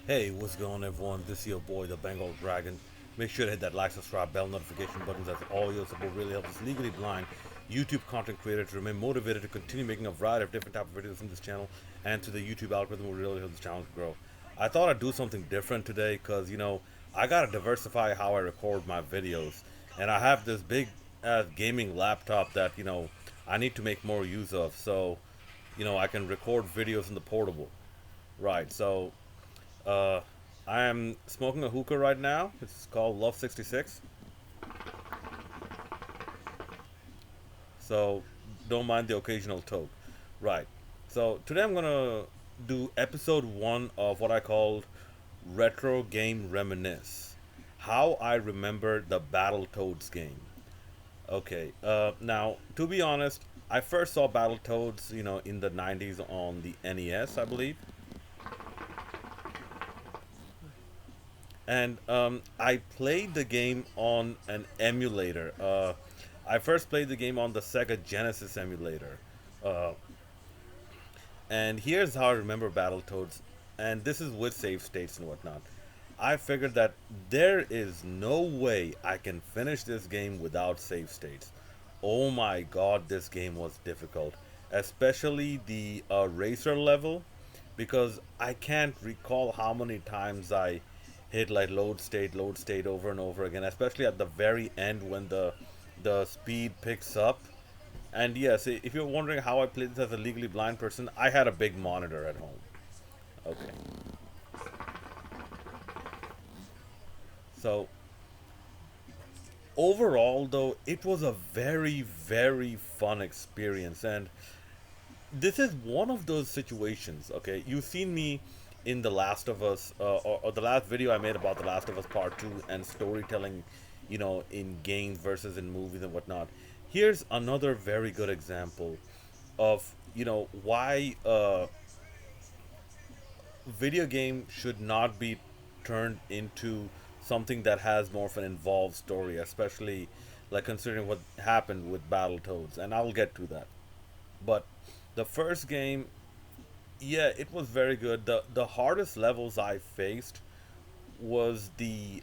Hey, what's going on, everyone? This is your boy, the Bengal Dragon. Make sure to hit that like, subscribe, bell notification buttons, as all your support really helps us legally blind YouTube content creator to remain motivated to continue making a variety of different type of videos in this channel, and to the YouTube algorithm will really help this channel grow. I thought I'd do something different today because, I gotta diversify how I record my videos, and I have this big gaming laptop that, I need to make more use of, so, I can record videos in the portable. Right, so uh, I am smoking a hookah right now. It's called Love 66. So don't mind the occasional toke. Right. So today I'm gonna do episode one of what I called Retro Game Reminisce. How I remember the Battletoads game. Okay. Now, to be honest, I first saw Battletoads, in the 90s on the NES, I believe. And I played the game on an emulator. I first played the game on the Sega Genesis emulator. Uh, and here's how I remember Battletoads, and this is with save states and whatnot. I figured that there is no way I can finish this game without save states. Oh my god, this game was difficult, especially the racer level, because I can't recall how many times I hit like load state over and over again, especially at the very end when the speed picks up. And yes, if you're wondering how I played this as a legally blind person, I had a big monitor at home. Okay. So overall though, it was a very, very fun experience. And this is one of those situations, okay? You've seen me in The Last of Us, or the last video I made about The Last of Us Part 2 and storytelling, in games versus in movies and whatnot. Here's another very good example of, why video game should not be turned into something that has more of an involved story, especially like considering what happened with Battletoads, and I'll get to that. But the first game, yeah, it was very good. The hardest levels I faced was the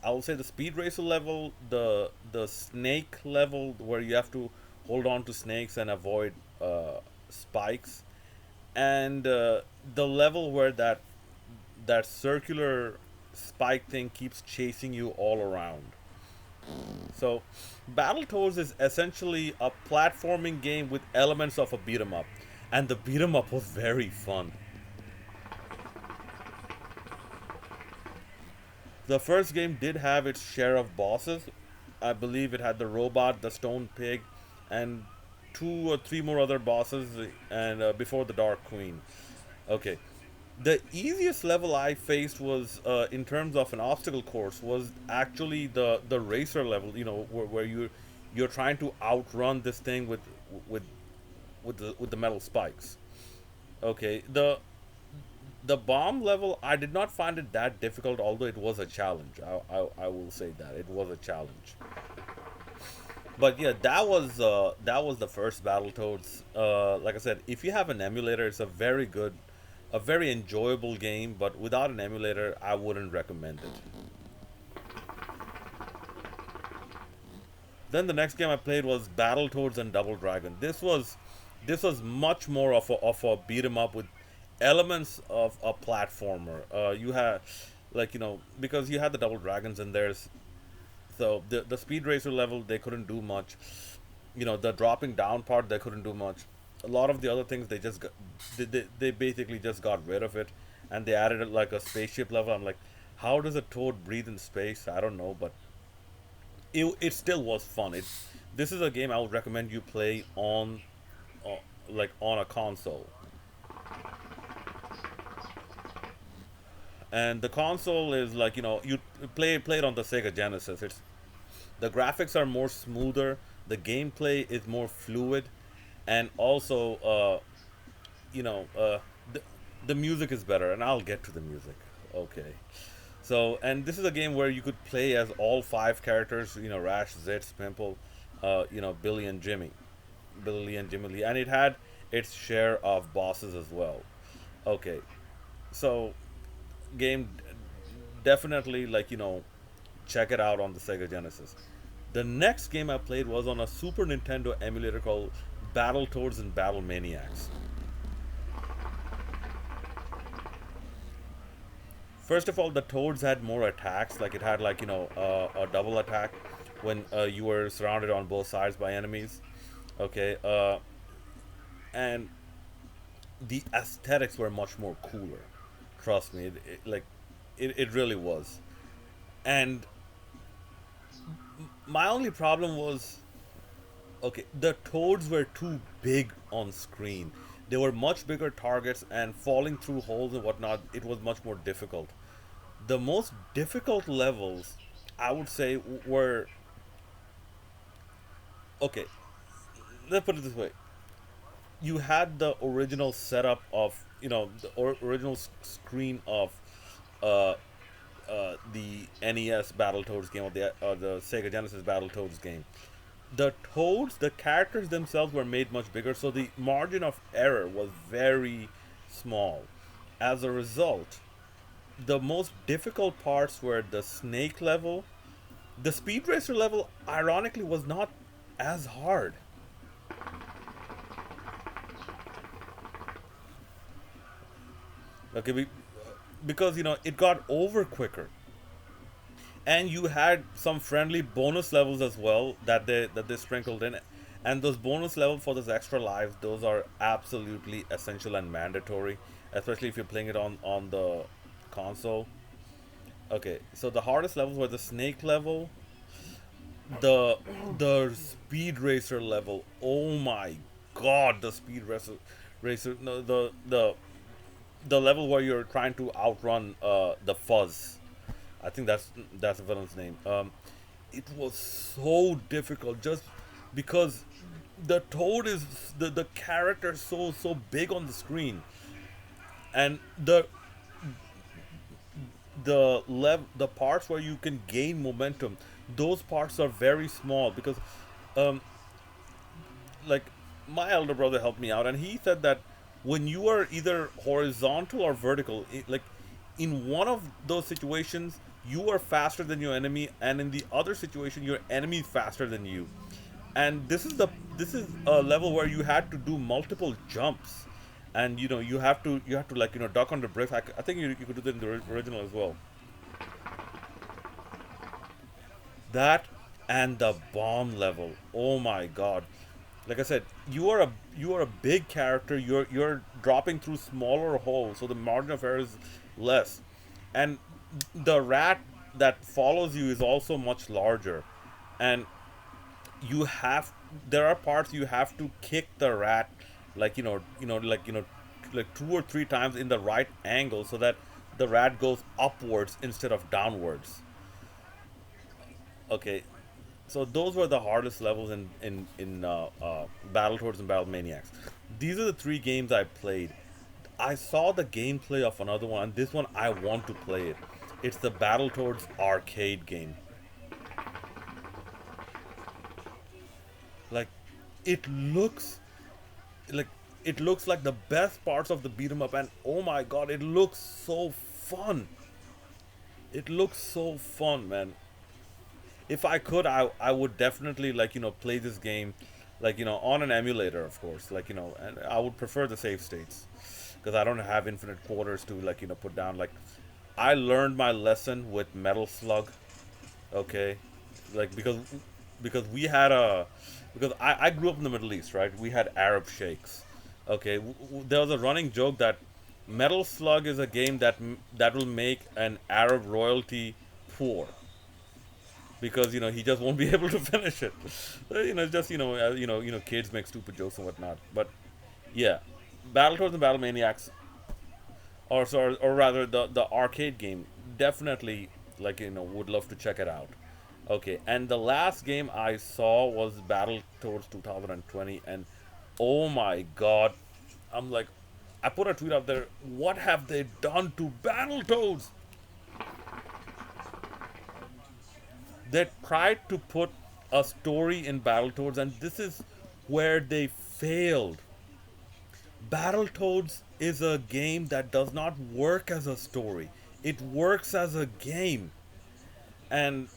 I will say the speed racer level, the snake level where you have to hold on to snakes and avoid spikes, and the level where that circular spike thing keeps chasing you all around. So, Battletoads is essentially a platforming game with elements of a beat 'em up, and the beat 'em up was very fun. The first game did have its share of bosses. I believe it had the robot, the stone pig, and two or three more other bosses, and before the Dark Queen. Okay, the easiest level I faced was, in terms of an obstacle course, was actually the racer level. Where you're trying to outrun this thing with with the metal spikes. Okay, the bomb level, I did not find it that difficult, although it was a challenge. I will say that it was a challenge. But yeah, that was the first Battletoads. Like I said, if you have an emulator, it's a very enjoyable game. But without an emulator, I wouldn't recommend it. Then the next game I played was Battletoads and Double Dragon. This was much more of a beat 'em up with elements of a platformer. You had, like, because you had the Double Dragons, and there's, so the speed racer level, they couldn't do much. The dropping down part, they couldn't do much. A lot of the other things, they basically just got rid of it, and they added like a spaceship level. I'm like, how does a toad breathe in space? I don't know, but it still was fun. This is a game I would recommend you play uh, like on a console. And the console is like, you play it on the Sega Genesis. The graphics are more smoother, the gameplay is more fluid, and also, you know the, the music is better, and I'll get to the music. Okay. So, and this is a game where you could play as all five characters, Rash, Zitz, Pimple, Billy and Jimmy. Billy and Jimmy Lee. And it had its share of bosses as well. Okay. So game definitely check it out on the Sega Genesis. The next game I played was on a Super Nintendo emulator called Battletoads and Battle Maniacs. First of all, the Toads had more attacks. Like it had a double attack when you were surrounded on both sides by enemies. Okay, and the aesthetics were much more cooler. Trust me, it really was. And my only problem was, okay, the Toads were too big on screen. They were much bigger targets, and falling through holes and whatnot, it was much more difficult. The most difficult levels, I would say, were, okay. Let's put it this way: you had the original setup of, original screen of uh, the NES Battletoads game, or the Sega Genesis Battletoads game. The Toads, the characters themselves were made much bigger, so the margin of error was very small. As a result, the most difficult parts were the snake level. The speed racer level, ironically, was not as hard. Okay, because it got over quicker, and you had some friendly bonus levels as well that they sprinkled in, and those bonus levels for those extra lives, those are absolutely essential and mandatory, especially if you're playing it on the console. Okay, so the hardest levels were the snake level, the speed racer level. Oh my god, the speed racer, no, the level where you're trying to outrun the fuzz. I think that's the villain's name. It was so difficult just because the Toad is the character so big on the screen, and the parts where you can gain momentum, those parts are very small because, um, like, my elder brother helped me out, and he said that when you are either horizontal or vertical, in one of those situations you are faster than your enemy, and in the other situation your enemy is faster than you. And this is a level where you had to do multiple jumps, and you have to duck under bricks. I think you could do that in the original as well. That and the bomb level. Oh my god. Like I said, you are a big character. You're dropping through smaller holes, so the margin of error is less. And the rat that follows you is also much larger. And you have there are parts you have to kick the rat, like 2 or 3 times in the right angle so that the rat goes upwards instead of downwards. Okay, so those were the hardest levels in Battletoads and Battle Maniacs. These are the three games I played. I saw the gameplay of another one, and this one I want to play it. It's the Battletoads arcade game. Like, it looks like it looks like the best parts of the beat 'em up, and oh my god, it looks so fun. It looks so fun, man. If I could, I would definitely play this game, on an emulator, of course, and I would prefer the save states because I don't have infinite quarters to put down. Like, I learned my lesson with Metal Slug. Okay, because we had a because I grew up in the Middle East, right? We had Arab sheikhs. Okay, there was a running joke that Metal Slug is a game that will make an Arab royalty poor because he just won't be able to finish it. It's just kids make stupid jokes and whatnot. But yeah, Battletoads and Battle Maniacs, or rather the arcade game, definitely would love to check it out. Okay, and the last game I saw was Battletoads 2020, and oh my god, I'm like, I put a tweet out there. What have they done to Battletoads? They tried to put a story in Battletoads, and this is where they failed. Battletoads is a game that does not work as a story. It works as a game. And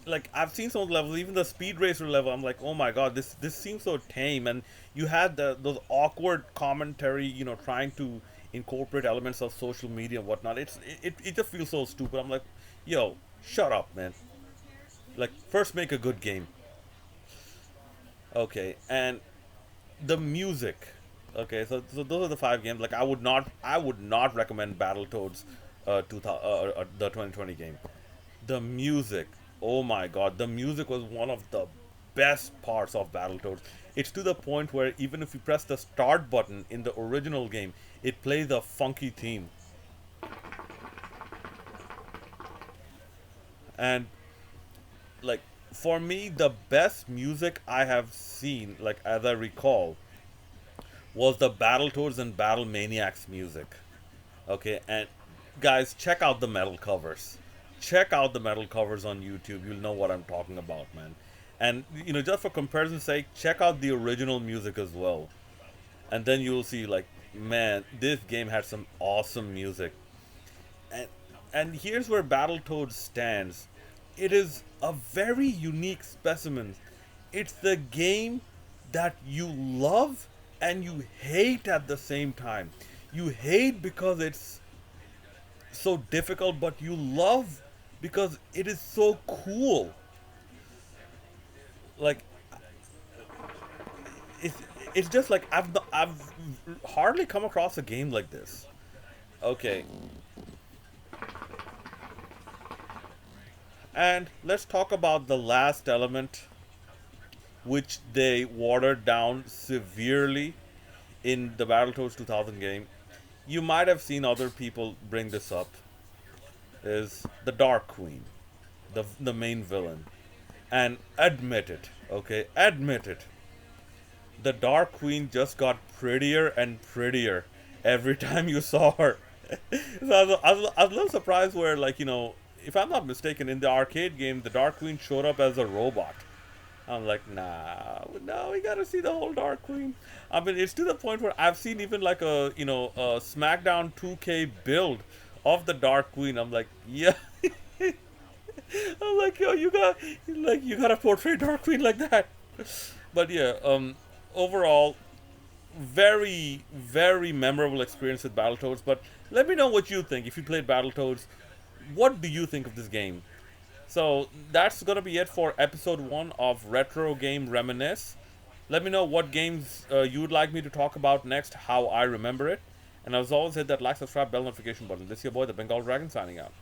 like I've seen some of the levels, even the speed racer level. I'm like, oh my god, this seems so tame. And you had those awkward commentary, trying to incorporate elements of social media and whatnot. It just feels so stupid. I'm like, yo, shut up, man. Like, first make a good game, okay? And the music, okay. So those are the five games. Like, I would not recommend Battletoads, the 2020 game. The music, oh my god, the music was one of the best parts of Battletoads. It's to the point where even if you press the start button in the original game, it plays a funky theme. And like, for me, the best music I have seen, like as I recall, was the Battletoads and Battle Maniacs music. Okay, and guys, check out the metal covers. Check out the metal covers on YouTube. You'll know what I'm talking about, man. And just for comparison's sake, check out the original music as well. And then you'll see, like, man, this game had some awesome music. And here's where Battletoads stands. It is a very unique specimen. It's the game that you love and you hate at the same time. You hate because it's so difficult, but you love because it is so cool. Like, it's it's just like I've hardly come across a game like this. Okay, and let's talk about the last element, which they watered down severely in the Battletoads 2000 game. You might have seen other people bring this up. Is the Dark Queen, the main villain, and admit it, okay? Admit it. The Dark Queen just got prettier and prettier every time you saw her. So I was a little surprised where, like, if I'm not mistaken, in the arcade game, the Dark Queen showed up as a robot. I'm like, nah, no, we gotta see the whole Dark Queen. I mean, it's to the point where I've seen even like a SmackDown 2K build of the Dark Queen. I'm like, yeah. I'm like, yo, you gotta portray Dark Queen like that. But yeah, overall, very, very memorable experience with Battletoads. But let me know what you think. If you played Battletoads, what do you think of this game? So that's gonna be it for episode 1 of Retro Game Reminisce. Let me know what games you would like me to talk about next, how I remember it. And as always, hit that like, subscribe, bell notification button. This is your boy, the Bengal Dragon, signing out.